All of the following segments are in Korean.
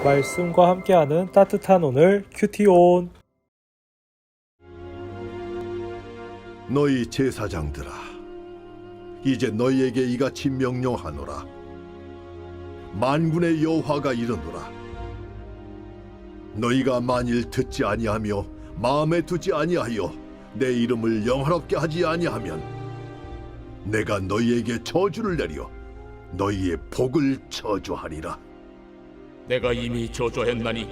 말씀과 함께하는 따뜻한 오늘 큐티온. 너희 제사장들아, 이제 너희에게 이같이 명령하노라. 만군의 여호와가 이르노라. 너희가 만일 듣지 아니하며 마음에 두지 아니하여 내 이름을 영화롭게 하지 아니하면 내가 너희에게 저주를 내려 너희의 복을 저주하리라. 내가 이미 저주하였나니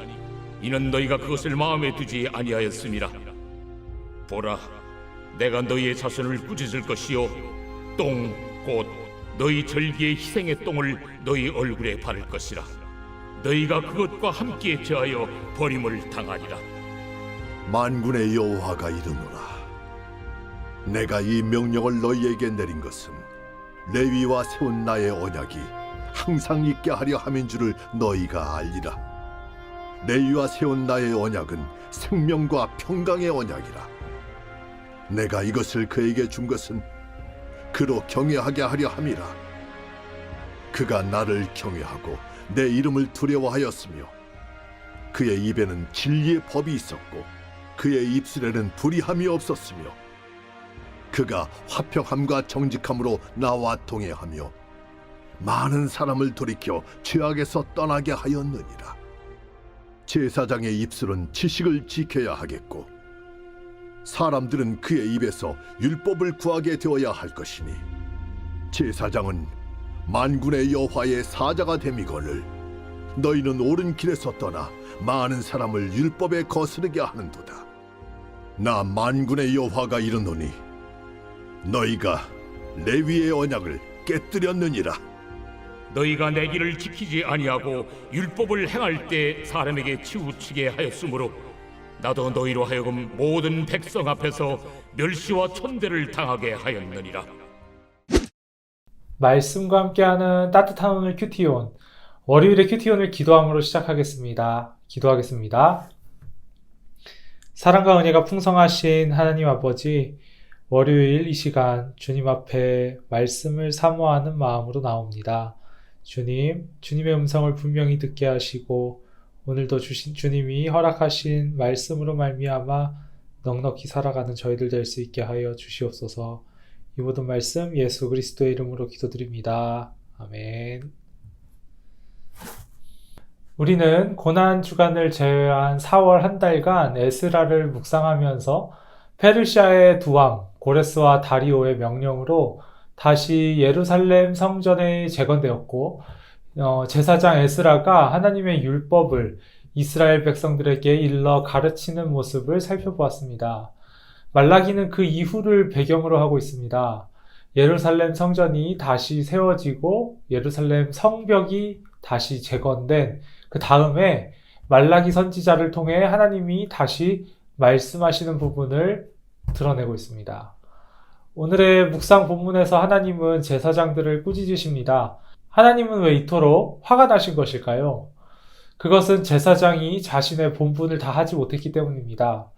이는 너희가 그것을 마음에 두지 아니하였음이라. 보라, 내가 너희의 자손을 꾸짖을 것이요 똥 곧 너희 절기의 희생의 똥을 너희 얼굴에 바를 것이라. 너희가 그것과 함께 제하여 버림을 당하리라. 만군의 여호와가 이르노라. 내가 이 명령을 너희에게 내린 것은 레위와 세운 나의 언약이 항상 있게 하려 함인 줄을 너희가 알리라. 레위와 세운 나의 언약은 생명과 평강의 언약이라. 내가 이것을 그에게 준 것은 그로 경외하게 하려 함이라. 그가 나를 경외하고 내 이름을 두려워하였으며 그의 입에는 진리의 법이 있었고 그의 입술에는 불의함이 없었으며 그가 화평함과 정직함으로 나와 동행하며 많은 사람을 돌이켜 죄악에서 떠나게 하였느니라. 제사장의 입술은 지식을 지켜야 하겠고 사람들은 그의 입에서 율법을 구하게 되어야 할 것이니 제사장은 만군의 여호와의 사자가 됨이거늘 너희는 옳은 길에서 떠나 많은 사람을 율법에 거스르게 하는도다. 나 만군의 여호와가 이르노니 너희가 레위의 언약을 깨뜨렸느니라. 너희가 내 길을 지키지 아니하고 율법을 행할 때 사람에게 치우치게 하였으므로 나도 너희로 하여금 모든 백성 앞에서 멸시와 천대를 당하게 하였느니라. 말씀과 함께하는 따뜻한 오늘 큐티온. 월요일의 큐티온을 기도함으로 시작하겠습니다. 기도하겠습니다. 사랑과 은혜가 풍성하신 하나님 아버지, 월요일 이 시간 주님 앞에 말씀을 사모하는 마음으로 나옵니다. 주님, 주님의 음성을 분명히 듣게 하시고 오늘도 주님이 허락하신 말씀으로 말미암아 넉넉히 살아가는 저희들 될 수 있게 하여 주시옵소서. 이 모든 말씀 예수 그리스도의 이름으로 기도드립니다. 아멘. 우리는 고난 주간을 제외한 4월 한 달간 에스라를 묵상하면서 페르시아의 두 왕 고레스와 다리오의 명령으로 다시 예루살렘 성전에 재건되었고 제사장 에스라가 하나님의 율법을 이스라엘 백성들에게 일러 가르치는 모습을 살펴보았습니다. 말라기는 그 이후를 배경으로 하고 있습니다. 예루살렘 성전이 다시 세워지고 예루살렘 성벽이 다시 재건된 그 다음에 말라기 선지자를 통해 하나님이 다시 말씀하시는 부분을 드러내고 있습니다. 오늘의 묵상 본문에서 하나님은 제사장들을 꾸짖으십니다. 하나님은 왜 이토록 화가 나신 것일까요? 그것은 제사장이 자신의 본분을 다 하지 못했기 때문입니다.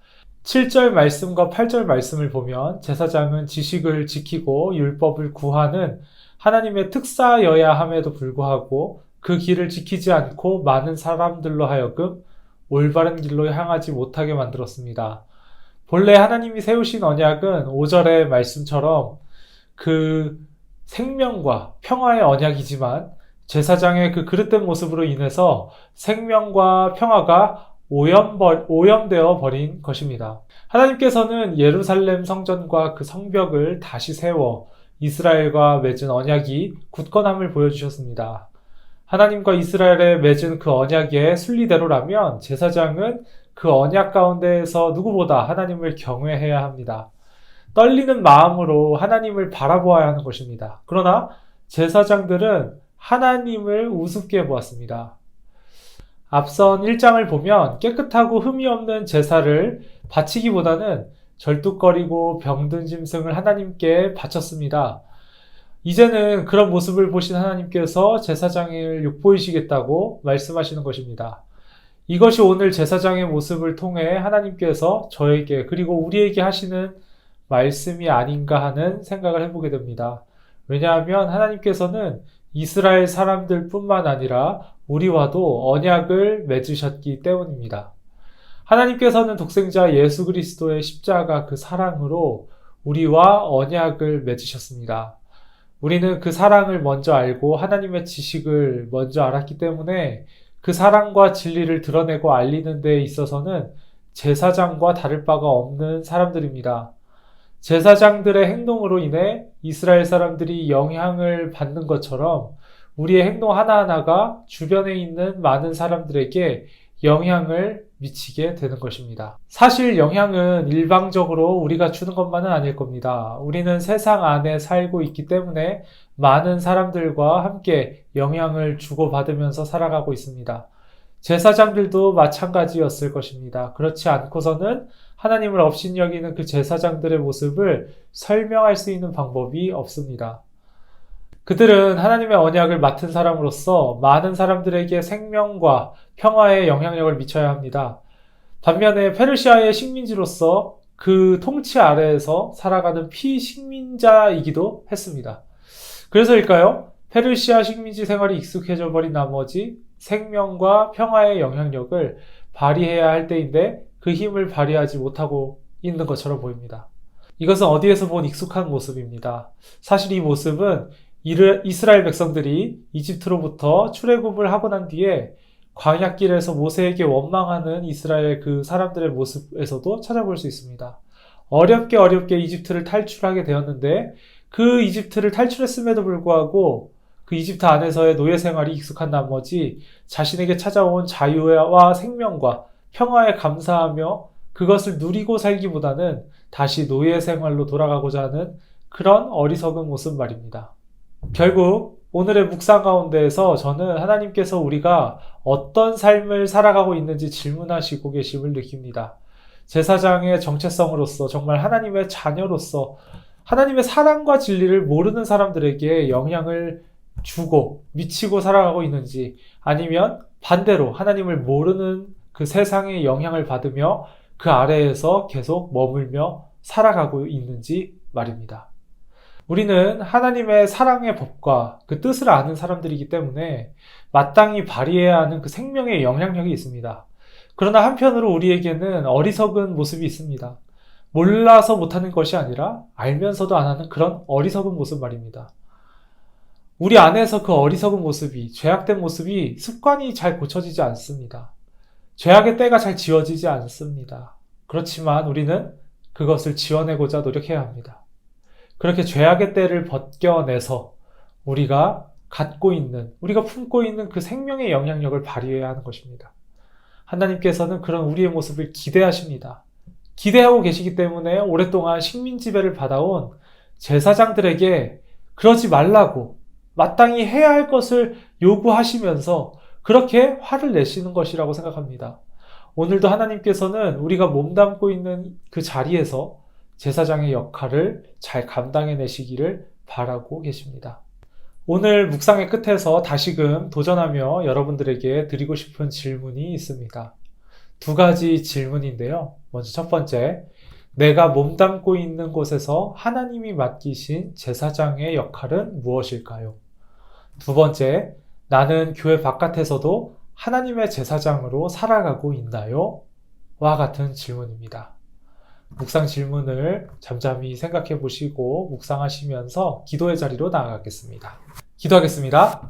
7절 말씀과 8절 말씀을 보면 제사장은 지식을 지키고 율법을 구하는 하나님의 특사여야 함에도 불구하고 그 길을 지키지 않고 많은 사람들로 하여금 올바른 길로 향하지 못하게 만들었습니다. 본래 하나님이 세우신 언약은 5절의 말씀처럼 그 생명과 평화의 언약이지만 제사장의 그 그릇된 모습으로 인해서 생명과 평화가 오염되어 버린 것입니다. 하나님께서는 예루살렘 성전과 그 성벽을 다시 세워 이스라엘과 맺은 언약이 굳건함을 보여주셨습니다. 하나님과 이스라엘에 맺은 그 언약의 순리대로라면 제사장은 그 언약 가운데에서 누구보다 하나님을 경외해야 합니다. 떨리는 마음으로 하나님을 바라보아야 하는 것입니다. 그러나 제사장들은 하나님을 우습게 보았습니다. 앞선 1장을 보면 깨끗하고 흠이 없는 제사를 바치기보다는 절뚝거리고 병든 짐승을 하나님께 바쳤습니다. 이제는 그런 모습을 보신 하나님께서 제사장을 욕보이시겠다고 말씀하시는 것입니다. 이것이 오늘 제사장의 모습을 통해 하나님께서 저에게 그리고 우리에게 하시는 말씀이 아닌가 하는 생각을 해보게 됩니다. 왜냐하면 하나님께서는 이스라엘 사람들뿐만 아니라 우리와도 언약을 맺으셨기 때문입니다. 하나님께서는 독생자 예수 그리스도의 십자가 그 사랑으로 우리와 언약을 맺으셨습니다. 우리는 그 사랑을 먼저 알고 하나님의 지식을 먼저 알았기 때문에 그 사랑과 진리를 드러내고 알리는 데 있어서는 제사장과 다를 바가 없는 사람들입니다. 제사장들의 행동으로 인해 이스라엘 사람들이 영향을 받는 것처럼 우리의 행동 하나하나가 주변에 있는 많은 사람들에게 영향을 미치게 되는 것입니다. 사실 영향은 일방적으로 우리가 주는 것만은 아닐 겁니다. 우리는 세상 안에 살고 있기 때문에 많은 사람들과 함께 영향을 주고받으면서 살아가고 있습니다. 제사장들도 마찬가지였을 것입니다. 그렇지 않고서는 하나님을 업신여기는 그 제사장들의 모습을 설명할 수 있는 방법이 없습니다. 그들은 하나님의 언약을 맡은 사람으로서 많은 사람들에게 생명과 평화의 영향력을 미쳐야 합니다. 반면에 페르시아의 식민지로서 그 통치 아래에서 살아가는 피식민자이기도 했습니다. 그래서일까요? 페르시아 식민지 생활이 익숙해져 버린 나머지 생명과 평화의 영향력을 발휘해야 할 때인데 그 힘을 발휘하지 못하고 있는 것처럼 보입니다. 이것은 어디에서 본 익숙한 모습입니다. 사실 이 모습은 이스라엘 백성들이 이집트로부터 출애굽을 하고 난 뒤에 광야길에서 모세에게 원망하는 이스라엘 그 사람들의 모습에서도 찾아볼 수 있습니다. 어렵게 이집트를 탈출하게 되었는데 그 이집트를 탈출했음에도 불구하고 그 이집트 안에서의 노예 생활이 익숙한 나머지 자신에게 찾아온 자유와 생명과 평화에 감사하며 그것을 누리고 살기보다는 다시 노예 생활로 돌아가고자 하는 그런 어리석은 모습 말입니다. 결국 오늘의 묵상 가운데에서 저는 하나님께서 우리가 어떤 삶을 살아가고 있는지 질문하시고 계심을 느낍니다. 제사장의 정체성으로서 정말 하나님의 자녀로서 하나님의 사랑과 진리를 모르는 사람들에게 영향을 주고 미치고 살아가고 있는지 아니면 반대로 하나님을 모르는 그 세상의 영향을 받으며 그 아래에서 계속 머물며 살아가고 있는지 말입니다. 우리는 하나님의 사랑의 법과 그 뜻을 아는 사람들이기 때문에 마땅히 발휘해야 하는 그 생명의 영향력이 있습니다. 그러나 한편으로 우리에게는 어리석은 모습이 있습니다. 몰라서 못하는 것이 아니라 알면서도 안 하는 그런 어리석은 모습 말입니다. 우리 안에서 그 어리석은 모습이, 죄악된 모습이 습관이 잘 고쳐지지 않습니다. 죄악의 때가 잘 지워지지 않습니다. 그렇지만 우리는 그것을 지워내고자 노력해야 합니다. 그렇게 죄악의 때를 벗겨내서 우리가 우리가 품고 있는 그 생명의 영향력을 발휘해야 하는 것입니다. 하나님께서는 그런 우리의 모습을 기대하십니다. 기대하고 계시기 때문에 오랫동안 식민지배를 받아온 제사장들에게 그러지 말라고 마땅히 해야 할 것을 요구하시면서 그렇게 화를 내시는 것이라고 생각합니다. 오늘도 하나님께서는 우리가 몸담고 있는 그 자리에서 제사장의 역할을 잘 감당해내시기를 바라고 계십니다. 오늘 묵상의 끝에서 다시금 도전하며 여러분들에게 드리고 싶은 질문이 있습니다. 두 가지 질문인데요. 먼저 첫 번째, 내가 몸담고 있는 곳에서 하나님이 맡기신 제사장의 역할은 무엇일까요? 두 번째, 나는 교회 바깥에서도 하나님의 제사장으로 살아가고 있나요? 와 같은 질문입니다. 묵상 질문을 잠잠히 생각해 보시고 묵상하시면서 기도의 자리로 나아가겠습니다. 기도하겠습니다.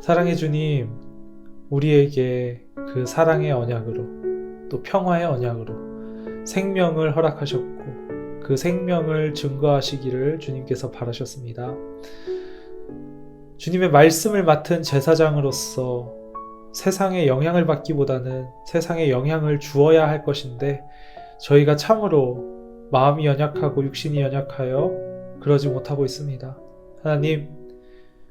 사랑의 주님, 우리에게 그 사랑의 언약으로 또 평화의 언약으로 생명을 허락하셨고 그 생명을 증거하시기를 주님께서 바라셨습니다. 주님의 말씀을 맡은 제사장으로서 세상에 영향을 받기보다는 세상에 영향을 주어야 할 것인데 저희가 참으로 마음이 연약하고 육신이 연약하여 그러지 못하고 있습니다. 하나님,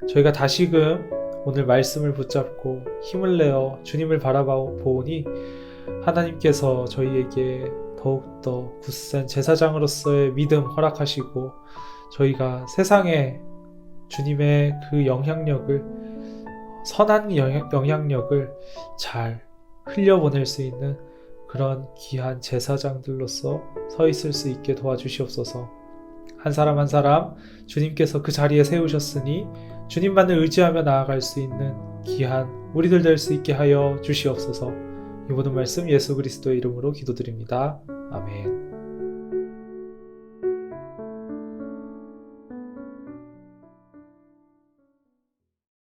저희가 다시금 오늘 말씀을 붙잡고 힘을 내어 주님을 바라보니 하나님께서 저희에게 더욱더 굳센 제사장으로서의 믿음 허락하시고 저희가 세상에 주님의 그 영향력을, 선한 영향력을 잘 흘려보낼 수 있는 그런 귀한 제사장들로서 서 있을 수 있게 도와주시옵소서. 한 사람 한 사람 주님께서 그 자리에 세우셨으니 주님만을 의지하며 나아갈 수 있는 귀한 우리들 될 수 있게 하여 주시옵소서. 이 모든 말씀 예수 그리스도의 이름으로 기도드립니다. 아멘.